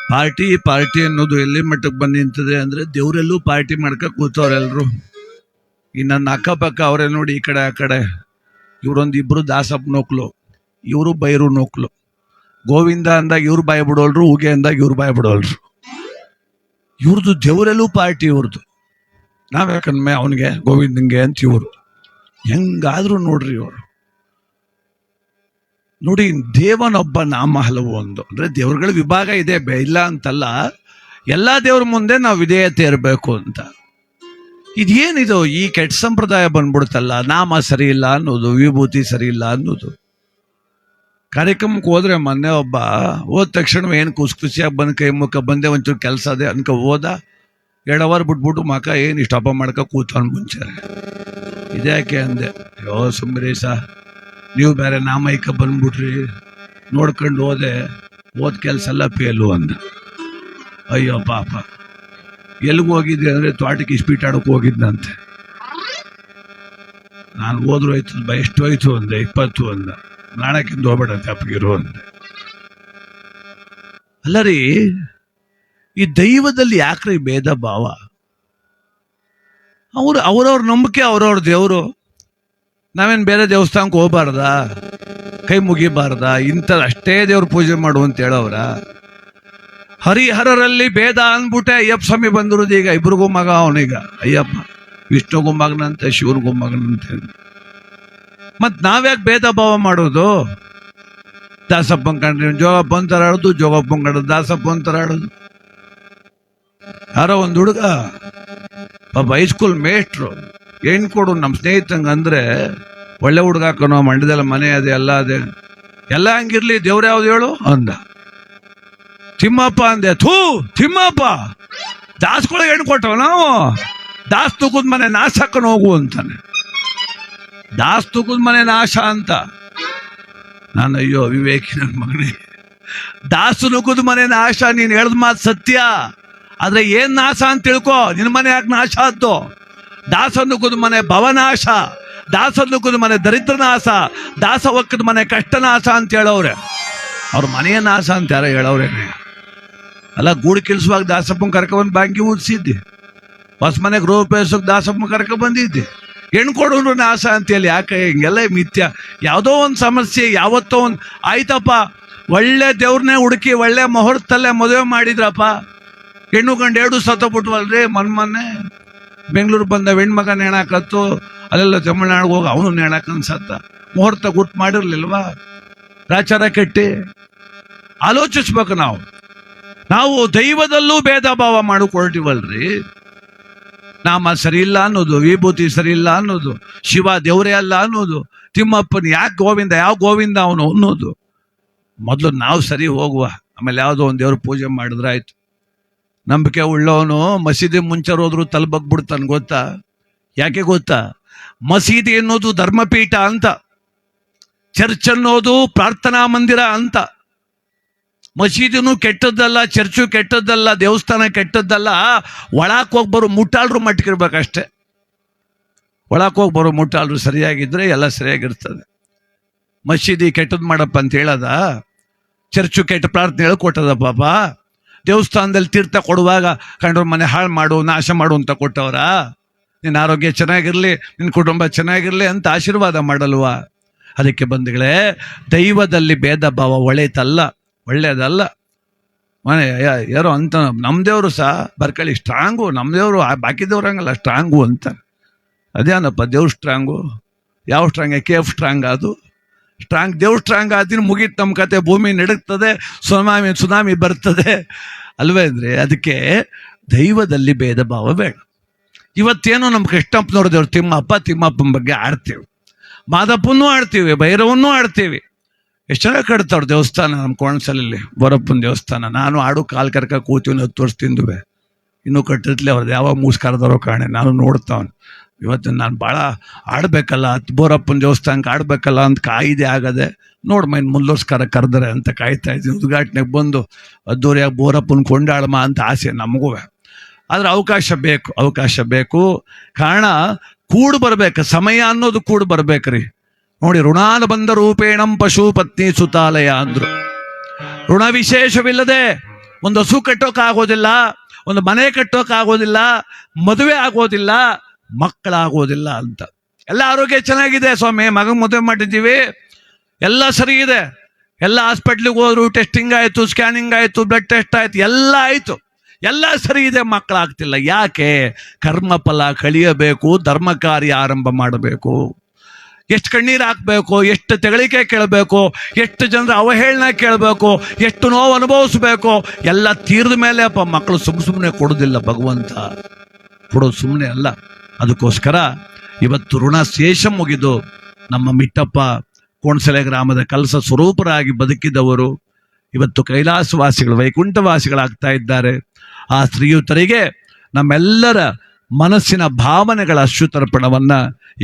Party party ಅನ್ನೋದು ಎಲ್ಲಿ ಮಟ್ಟಕ್ಕೆ ಬಂದು ನಿಂತದೆ ಅಂದ್ರೆ ದೇವರೆಲ್ಲೂ ಪಾರ್ಟಿ ಮಾಡ್ಕ ಕೂತವ್ರೆಲ್ರು. ಈ ನನ್ನ ಅಕ್ಕಪಕ್ಕ ಅವರೇ ನೋಡಿ, ಈ ಕಡೆ ಆ ಕಡೆ ಇವರೊಂದಿಬ್ರು ದಾಸಪ್ಪ ನೋಕ್ಲು, ಇವರು ಬೈರು ನೋಕ್ಲು. ಗೋವಿಂದ ಅಂದಾಗ ಇವ್ರು ಬಾಯ್ ಬಿಡೋಲ್ರು, ಹೂಗೆ ಅಂದಾಗ ಇವ್ರು ಬಾಯ್ ಬಿಡೋಲ್ರು. ಇವ್ರದ್ದು ದೇವರೆಲ್ಲೂ ಪಾರ್ಟಿ ಇವ್ರದ್ದು. ನಾವ್ಯಾಕಂದ್ಮೆ ಅವನಿಗೆ ಗೋವಿಂದಂಗೆ ಅಂತ ಇವರು ಹೆಂಗಾದ್ರು ನೋಡ್ರಿ ಇವರು. ನೋಡಿ, ದೇವನೊಬ್ಬ ನಾಮ ಹಲವು ಒಂದು ಅಂದ್ರೆ ದೇವ್ರಗಳ ವಿಭಾಗ ಇದೆ, ಇಲ್ಲ ಅಂತಲ್ಲ. ಎಲ್ಲಾ ದೇವ್ರ ಮುಂದೆ ನಾವು ವಿಧೇಯತೆ ಇರಬೇಕು ಅಂತ. ಇದೇನಿದು ಈ ಕೆಟ್ಟ ಸಂಪ್ರದಾಯ ಬಂದ್ಬಿಡ್ತಲ್ಲ, ನಾಮ ಸರಿ ಇಲ್ಲ ಅನ್ನೋದು, ವಿಭೂತಿ ಸರಿ ಇಲ್ಲ ಅನ್ನೋದು. ಕಾರ್ಯಕ್ರಮಕ್ಕೆ ಹೋದ್ರೆ ಮೊನ್ನೆ ಒಬ್ಬ ಹೋದ ತಕ್ಷಣ ಏನು ಖುಷಿಯಾಗಿ ಬಂದು ಕೈ ಮುಖ ಬಂದೆ, ಒಂಚೂರು ಕೆಲಸ ಅದೇ ಅನ್ಕ ಹೋದ. 2 ಅವರ್ ಬಿಟ್ಬಿಟ್ಟು ಮಕ ಏನು ಇಷ್ಟಪ್ಪ ಮಾಡ್ಕ ಕೂತ್ಕೊಂಡು ಮುಂಚೆ ಇದ್ಯಾಕೆ ಅಂದೆ. ಅಯ್ಯೋ ಸುಂಬರೀಶ, ನೀವು ಬೇರೆ ನಾಮೈಕ ಬಂದ್ಬಿಟ್ರಿ, ನೋಡ್ಕೊಂಡು ಹೋದೆ, ಹೋದ ಕೆಲಸ ಎಲ್ಲ ಫೇಲು ಅಂದ. ಅಯ್ಯೋ ಪಾಪ, ಎಲ್ಲಿಗೆ ಹೋಗಿದ್ದೆ ಅಂದರೆ ತೋಟಕ್ಕೆ ಇಸ್ಪೀಟ್ ಆಡೋಕೆ ಹೋಗಿದ್ದಂತೆ. ನಾನು ಹೋದ್ರು ಆಯ್ತು, ಎಷ್ಟು ಹೋಯ್ತು ಅಂದೆ, 20 ಅಂದ. ನಾಳಕ್ಕಿಂದ ಹೋಗ್ಬೇಡ ತಪ್ಪಗಿರು ಅಂದೆ. ಅಲ್ಲ ರೀ, ಈ ದೈವದಲ್ಲಿ ಯಾಕ್ರಿ ಭೇದ ಭಾವ? ಅವ್ರವ್ರ ನಂಬಿಕೆ, ಅವ್ರವ್ರ ದೇವರು. ನಾವೇನು ಬೇರೆ ದೇವಸ್ಥಾನಕ್ಕೆ ಹೋಗ್ಬಾರ್ದಾ, ಕೈ ಮುಗಿಬಾರ್ದಾ, ಇಂಥ ಅಷ್ಟೇ ದೇವ್ರ ಪೂಜೆ ಮಾಡು ಅಂತ ಹೇಳವ್ರ? ಹರಿಹರರಲ್ಲಿ ಭೇದ ಅಂದ್ಬಿಟ್ಟೆ ಅಯ್ಯಪ್ಪ ಸ್ವಾಮಿ ಬಂದಿರೋದು. ಈಗ ಇಬ್ರಿಗೂ ಮಗ ಅವನೀಗ ಅಯ್ಯಪ್ಪ, ವಿಷ್ಣುಗೂ ಮಗನಂತೆ, ಶಿವನಿಗೂ ಮಗನಂತೆ. ಮತ್ ನಾವ್ಯಾಕೆ ಭೇದ ಭಾವ ಮಾಡೋದು? ದಾಸಪ್ಪನ್ ಕಂಡ್ರೆ ಜೋಗಪ್ಪ ಅಂತಾರ ಆಡೋದು, ಜೋಗಪ್ಪನ್ ಕಂಡ್ರೆ ದಾಸಪ್ಪ ಅಂತಾರ ಆಡೋದು. ಯಾರೋ ಒಂದು ಹುಡುಗ ಪಾಪ ಹೈಸ್ಕೂಲ್ ಮೇಸ್ಟ್ರು ಹೆಣ್ ಕೊಡು ನಮ್ಮ ಸ್ನೇಹಿತಂಗಂದ್ರೆ, ಒಳ್ಳೆ ಹುಡುಗ ಹಾಕೋಣ, ಮಂಡ್ಯದಲ್ಲ ಮನೆ ಅದೇ ಎಲ್ಲ ಅದೇ ಎಲ್ಲ ಹಂಗಿರ್ಲಿ, ದೇವ್ರ ಯಾವ್ದು ಹೇಳು ಅಂದ. ತಿಮ್ಮಪ್ಪ ಅಂದೆ. ಥೂ ತಿಮ್ಮಪ್ಪ, ದಾಸ್ಕೊಳಗೆ ಹೆಣ್ಣು ಕೊಟ್ಟವ ನಾವು, ದಾಸ್ ತುಕುದ್ ಮನೆ ನಾಶ ಹಾಕೊಂಡು ಹೋಗು ಅಂತಾನೆ. ದಾಸ್ ತುಕುದ್ ಮನೆ ನಾಶ ಅಂತ. ನಾನು ಅಯ್ಯೋ ವಿವೇಕಿ ನನ್ನ ಮಗನೇ, ದಾಸು ನುಕುದ್ ಮನೆ ನಾಶ, ನೀನು ಹೇಳ್ದ ಮಾತು ಸತ್ಯ. ಆದ್ರೆ ಏನ್ ನಾಶ ಅಂತ ತಿಳ್ಕೊ, ನಿನ್ನ ಮನೆ ಯಾಕೆ ನಾಶ ಆದ್ದು? ದಾಸ ನುಕುದ್ ಮನೆ ಭವನಾಶ, ದಾಸ ನುಕುದ್ ಮನೆ ದರಿದ್ರ ನಾಶ, ದಾಸ ಒಕ್ಕದ ಮನೆ ಕಷ್ಟ ನಾಶ ಅಂತ ಹೇಳವ್ರೆ. ಅವ್ರ ಮನೆಯ ನಾಶ ಅಂತ ಯಾರೋ ಹೇಳವ್ರೇನೆ. ಅಲ್ಲ, ಗೂಡು ಕಿಲ್ಸುವಾಗ ದಾಸಪ್ಪನ ಕರ್ಕೊಂಡ್ಬಂದು ಬ್ಯಾಂಕಿ ಊದಿಸಿದ್ದೆ, ಹೊಸ ಮನೆ ಗೃಹ ಪ್ರವೇಶಕ್ಕೆ ದಾಸಪ್ಪನ ಕರ್ಕೊಂಡ್ ಬಂದಿದ್ದೆ. ಹೆಣ್ಣು ಕೊಡೋರು ನಾಶ ಅಂತೇಳಿ ಯಾಕೆ ಹಿಂಗೆಲ್ಲ ಮಿಥ್ಯ? ಯಾವುದೋ ಒಂದು ಸಮಸ್ಯೆ ಯಾವತ್ತೋ ಒಂದು ಆಯ್ತಪ್ಪ, ಒಳ್ಳೆ ದೇವ್ರನ್ನೇ ಹುಡುಕಿ ಒಳ್ಳೆ ಮುಹೂರ್ತಲ್ಲೇ ಮದುವೆ ಮಾಡಿದ್ರಪ್ಪ, ಹೆಣ್ಣು ಗಂಡು 2 ಸತ್ತೋಗ್ಬಿಟ್ವಲ್ರಿ. ಮೊನ್ನೆ ಬೆಂಗಳೂರು ಬಂದ ಹೆಣ್ಮಗ ನೇಣಾಕತ್ತು, ಅಲ್ಲೆಲ್ಲ ತಮಿಳ್ನಾಡಿಗೆ ಹೋಗಿ ಅವನು ನೇಣಾಕನ್ ಸತ್ತ. ಮುಹೂರ್ತ ಗುಟ್ಟು ಮಾಡಿರ್ಲಿಲ್ವಾ? ರಾಚಾರ ಕೆಟ್ಟಿ ಆಲೋಚಿಸ್ಬೇಕು ನಾವು ದೈವದಲ್ಲೂ ಭೇದ ಭಾವ ಮಾಡಿಕೊಳ್ತೀವಲ್ರಿ. ನಾಮ ಸರಿ ಇಲ್ಲ ಅನ್ನೋದು, ವಿಭೂತಿ ಸರಿ ಇಲ್ಲ ಅನ್ನೋದು, ಶಿವ ದೇವರೇ ಅಲ್ಲ ಅನ್ನೋದು, ತಿಮ್ಮಪ್ಪನ ಯಾಕೆ ಗೋವಿಂದ, ಯಾವ ಗೋವಿಂದ ಅವನು ಅನ್ನೋದು. ಮೊದಲು ನಾವು ಸರಿ ಹೋಗುವ, ಆಮೇಲೆ ಯಾವುದೋ ಒಂದು ದೇವ್ರ ಪೂಜೆ ಮಾಡಿದ್ರಾಯ್ತು. ನಂಬಿಕೆ ಉಳ್ಳವನು ಮಸೀದಿ ಮುಂಚೆ ಹೋದ್ರು ತಲೆಬಗ್ಬಿಡ್ತಾನೆ, ಗೊತ್ತಾ? ಯಾಕೆ ಗೊತ್ತಾ? ಮಸೀದಿ ಅನ್ನೋದು ಧರ್ಮಪೀಠ ಅಂತ, ಚರ್ಚ್ ಅನ್ನೋದು ಪ್ರಾರ್ಥನಾ ಮಂದಿರ ಅಂತ. ಮಸೀದಿನೂ ಕೆಟ್ಟದ್ದಲ್ಲ, ಚರ್ಚು ಕೆಟ್ಟದ್ದಲ್ಲ, ದೇವಸ್ಥಾನ ಕೆಟ್ಟದ್ದಲ್ಲ. ಒಳಕ್ಕೆ ಹೋಗಿ ಬರೋ ಮುಟ್ಟಾಳ್ರು ಮಟ್ಟಿಗಿರ್ಬೇಕಷ್ಟೆ. ಒಳಕ್ಕೆ ಹೋಗಿ ಬರೋ ಮುಟ್ಟಾಳ್ರು ಸರಿಯಾಗಿದ್ರೆ ಎಲ್ಲ ಸರಿಯಾಗಿರ್ತದೆ. ಮಸೀದಿ ಕೆಟ್ಟದ್ದು ಮಾಡಪ್ಪ ಅಂತ ಹೇಳದ, ಚರ್ಚು ಕೆಟ್ಟ ಪ್ರಾರ್ಥನೆ ಹೇಳ್ಕೊಟ್ಟದ ಪಾಪ. ದೇವಸ್ಥಾನದಲ್ಲಿ ತೀರ್ಥ ಕೊಡುವಾಗ ಕಂಡ್ರ ಮನೆ ಹಾಳು ಮಾಡು, ನಾಶ ಮಾಡು ಅಂತ ಕೊಟ್ಟವರ? ನಿನ್ನ ಆರೋಗ್ಯ ಚೆನ್ನಾಗಿರ್ಲಿ, ನಿನ್ನ ಕುಟುಂಬ ಚೆನ್ನಾಗಿರ್ಲಿ ಅಂತ ಆಶೀರ್ವಾದ ಮಾಡಲ್ವಾ? ಅದಕ್ಕೆ ಬಂಧುಗಳೇ, ದೈವದಲ್ಲಿ ಭೇದ ಭಾವ ಒಳ್ಳೇದಲ್ಲ. ಮನೆ ಯಾರೋ ಅಂತ ನಮ್ಮ ದೇವರು ಸಹ ಬರ್ಕಳಿ ಸ್ಟ್ರಾಂಗು, ನಮ್ಮ ದೇವರು ಬಾಕಿ ದೇವ್ರಂಗಲ್ಲ ಸ್ಟ್ರಾಂಗು ಅಂತ. ಅದೇನಪ್ಪ ದೇವ್ರು ಸ್ಟ್ರಾಂಗು? ಯಾವ ಸ್ಟ್ರಾಂಗ್? KF ಸ್ಟ್ರಾಂಗ್ ಅದು ಸ್ಟ್ರಾಂಗ್? ದೇವ್ರು ಸ್ಟ್ರಾಂಗ್ ಆದಿನ ಮುಗೀತು ನಮ್ಮ ಕತೆ. ಭೂಮಿ ನಡುಗ್ತದೆ, ಸುನಾಮಿ ಬರ್ತದೆ ಅಲ್ವೇ ಅಂದ್ರೆ. ಅದಕ್ಕೆ ದೈವದಲ್ಲಿ ಭೇದ ಭಾವ ಬೇಡ. ಇವತ್ತೇನೋ ನಮ್ಮ ಕೃಷ್ಣಪ್ಪನವ್ರ ದೇವ್ರು ತಿಮ್ಮಪ್ಪನ ಬಗ್ಗೆ ಆಡ್ತೀವಿ, ಮಾದಪ್ಪನೂ ಆಡ್ತೀವಿ, ಭೈರವನ್ನೂ ಆಡ್ತೀವಿ. ಎಷ್ಟು ಚೆನ್ನಾಗಿ ಕಟ್ತಾವ್ರ ದೇವಸ್ಥಾನ ನಮ್ಮ ಕೋಣಸಲಲ್ಲಿ, ಬೋರಪ್ಪನ ದೇವಸ್ಥಾನ. ನಾನು ಆಡು ಕಾಲು ಕರ್ಕ ಕೂತೀವಿ 10 ವರ್ಷ ತಿಂದುವೆ, ಇನ್ನೂ ಕಟ್ಟಿರ್ಲಿ. ಅವ್ರದ್ದು ಯಾವ ಮೂಸ್ಕರದಾರೋ ಕಾಣೆ, ನಾನು ನೋಡ್ತಾವನು. ಇವತ್ತು ನಾನು ಭಾಳ ಆಡ್ಬೇಕಲ್ಲ, ಬೋರಪ್ಪನ ದೇವಸ್ಥಾನಕ್ಕೆ ಆಡ್ಬೇಕಲ್ಲ ಅಂತ ಕಾಯಿದೆ ಆಗದೆ. ನೋಡ್ಮ ಇನ್ನು ಮುಂದೋಸ್ಕರ ಕರೆದರೆ ಅಂತ ಕಾಯ್ತಾ ಇದ್ದೀನಿ. ಉದ್ಘಾಟನೆಗೆ ಬಂದು ಅದ್ದೂರಿಯಾಗಿ ಬೋರಪ್ಪನ ಕೊಂಡಾಳಮ್ಮ ಅಂತ ಆಸೆ ನಮಗೂ. ಆದ್ರೆ ಅವಕಾಶ ಬೇಕು. ಕಾರಣ ಕೂಡು ಬರ್ಬೇಕು, ಸಮಯ ಅನ್ನೋದು ಕೂಡು ಬರ್ಬೇಕ್ರಿ. ನೋಡಿ, ಋಣಾನ ಬಂದ ರೂಪೇಣಂ ಪಶು ಪತ್ನಿ ಸುತಾಲಯ ಅಂದ್ರು. ಋಣ ವಿಶೇಷವಿಲ್ಲದೆ ಒಂದು ಹಸು ಕಟ್ಟೋಕ್ಕಾಗೋದಿಲ್ಲ, ಒಂದು ಮನೆ ಕಟ್ಟೋಕ್ಕಾಗೋದಿಲ್ಲ, ಮದುವೆ ಆಗೋದಿಲ್ಲ, ಮಕ್ಕಳಾಗೋದಿಲ್ಲ ಅಂತ. ಎಲ್ಲ ಆರೋಗ್ಯ ಚೆನ್ನಾಗಿದೆ ಸ್ವಾಮಿ, ಮಗನ ಮದುವೆ ಮಾಡಿದ್ದೀವಿ, ಎಲ್ಲ ಸರಿ ಇದೆ, ಎಲ್ಲ ಹಾಸ್ಪಿಟ್ಲಿಗೆ ಹೋದ್ರು, ಟೆಸ್ಟಿಂಗ್ ಆಯಿತು, ಸ್ಕ್ಯಾನಿಂಗ್ ಆಯಿತು, ಬ್ಲಡ್ ಟೆಸ್ಟ್ ಆಯಿತು, ಎಲ್ಲ ಆಯಿತು, ಎಲ್ಲ ಸರಿ ಇದೆ, ಮಕ್ಕಳಾಗ್ತಿಲ್ಲ. ಯಾಕೆ? ಕರ್ಮಫಲ ಕಳಿಯಬೇಕು, ಧರ್ಮ ಕಾರ್ಯ ಆರಂಭ ಮಾಡಬೇಕು. ಎಷ್ಟು ಕಣ್ಣೀರು ಹಾಕಬೇಕು, ಎಷ್ಟು ತೆಗಳಿಕೆ ಕೇಳಬೇಕು, ಎಷ್ಟು ಜನರ ಅವಹೇಳನ ಕೇಳಬೇಕು, ಎಷ್ಟು ನೋವು ಅನುಭವಿಸ್ಬೇಕು, ಎಲ್ಲ ತೀರ್ದ ಮೇಲೆ ಅಪ್ಪ ಮಕ್ಕಳು ಸುಮ್ಮನೆ ಕೊಡೋದಿಲ್ಲ ಭಗವಂತ, ಕೊಡೋದು ಸುಮ್ಮನೆ ಅಲ್ಲ. ಅದಕ್ಕೋಸ್ಕರ ಇವತ್ತು ಋಣ ಶೇಷ ಮುಗಿದು ನಮ್ಮ ಮಿಟ್ಟಪ್ಪ ಕೋಣಸಲೆ ಗ್ರಾಮದ ಕಲಸ ಸ್ವರೂಪರಾಗಿ ಬದುಕಿದವರು ಇವತ್ತು ಕೈಲಾಸವಾಸಿಗಳು, ವೈಕುಂಠವಾಸಿಗಳಾಗ್ತಾ ಇದ್ದಾರೆ. ಆ ಶ್ರೀಯುತರಿಗೆ ನಮ್ಮೆಲ್ಲರ ಮನಸ್ಸಿನ ಭಾವನೆಗಳ ಅಶ್ರುತರ್ಪಣವನ್ನ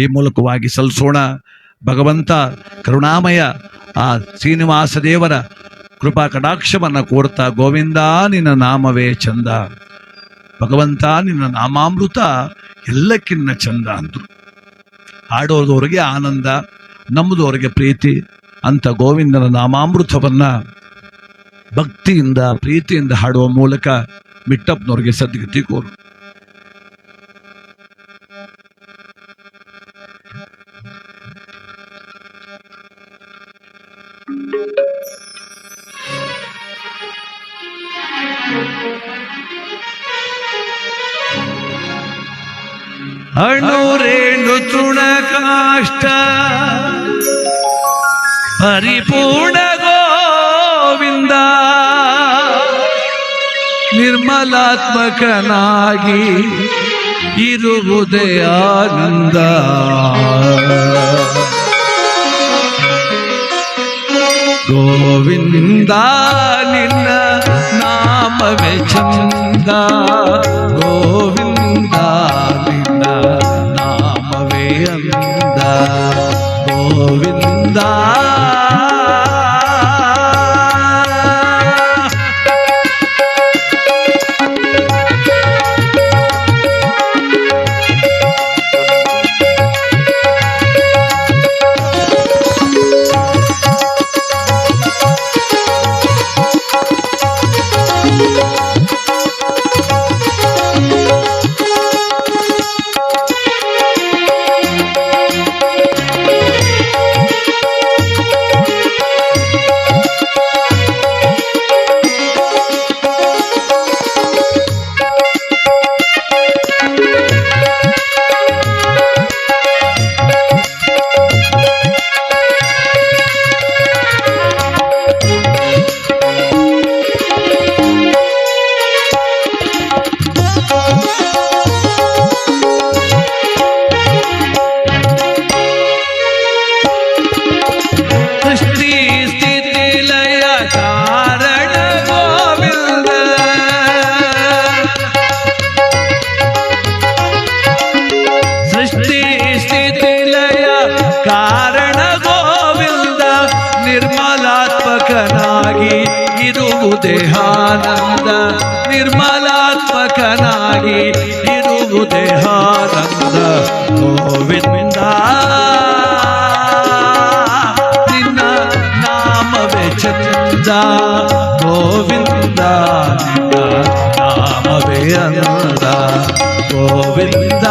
ಈ ಮೂಲಕವಾಗಿ ಸಲ್ಲಿಸೋಣ. ಭಗವಂತ ಕರುಣಾಮಯ ಆ ಶ್ರೀನಿವಾಸ ದೇವರ ಕೃಪಾ ಕಟಾಕ್ಷವನ್ನ ಕೋರ್ತಾ, ಗೋವಿಂದ ನಿನ್ನ ನಾಮವೇ ಚಂದ, ಭಗವಂತ ನಿನ್ನ ನಾಮಾಮೃತ ಎಲ್ಲಕ್ಕಿನ್ನ ಚಂದ ಅಂದ್ರು. ಹಾಡೋದವರಿಗೆ ಆನಂದ, ನಂಬುದವರಿಗೆ ಪ್ರೀತಿ ಅಂತ ಗೋವಿಂದನ ನಾಮಾಮೃತವನ್ನ ಭಕ್ತಿಯಿಂದ ಪ್ರೀತಿಯಿಂದ ಹಾಡುವ ಮೂಲಕ ಮಿಟ್ಟಪ್ಪನವ್ರಿಗೆ ಸದ್ಗತಿ ಕೋರು. ಅಣುರೇಣು ತೃಣಕಾಷ್ಟ ಪರಿಪೂರ್ಣ ಗೋವಿಂದ, ನಿರ್ಮಲಾತ್ಮಕನಾಗಿ ಇರುವುದೇ ಆನಂದ. ಗೋವಿಂದ ನಿನ್ನ ನಾಮವೇ ಚಂದ, ಗೋವಿಂದ ನಿನ್ನ ನಾಮವೇ ಅಂದ, ಗೋವಿಂದ. ನಿರ್ಮಲಾತ್ಮಕನಾಗಿ ಇರುವುದೇಹಾನಂದ, ನಿರ್ಮಲಾತ್ಮಕನಾಗಿ ಇರುವುದೇಹಾನಂದ. ಗೋವಿಂದ ನಿನ್ನ ನಾಮವೇ ಚಂದ, ಗೋವಿಂದ ನಿನ್ನ ನಾಮವೇ ಅಂದ, ಗೋವಿಂದ.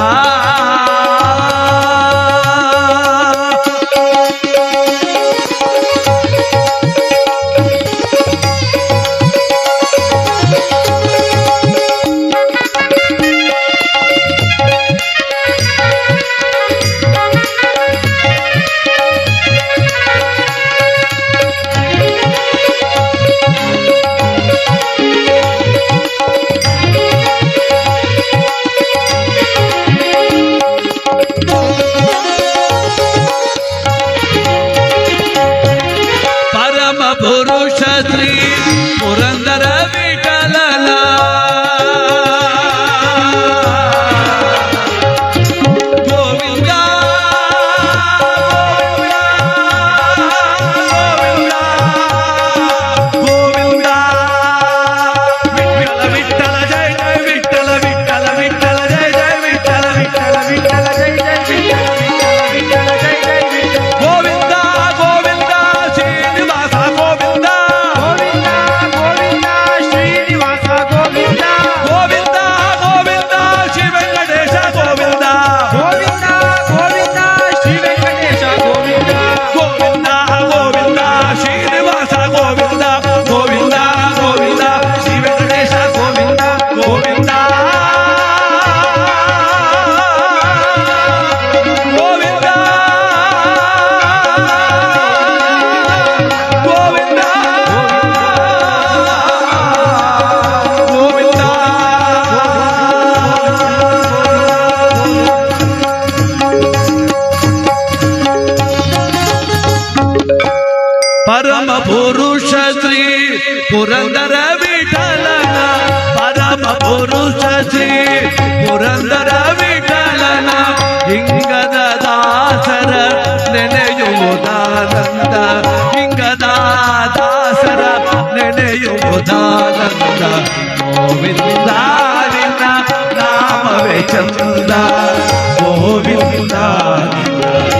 ಪುರುಷಿ ಪುರಂದರ ವಿಠಲನ ಹಿಂಗದ ದಾಸರ ನೆನೆಯುವುದಾನಂದ ಹಿಂಗದ ದಾಸರ ನೆನೆಯುವುದಾನಂದ ಗೋವಿಂದ ನಿನ್ನ ನಾಮವೇ ಚಂದ ಗೋವಿಂದ ನಿನ್ನ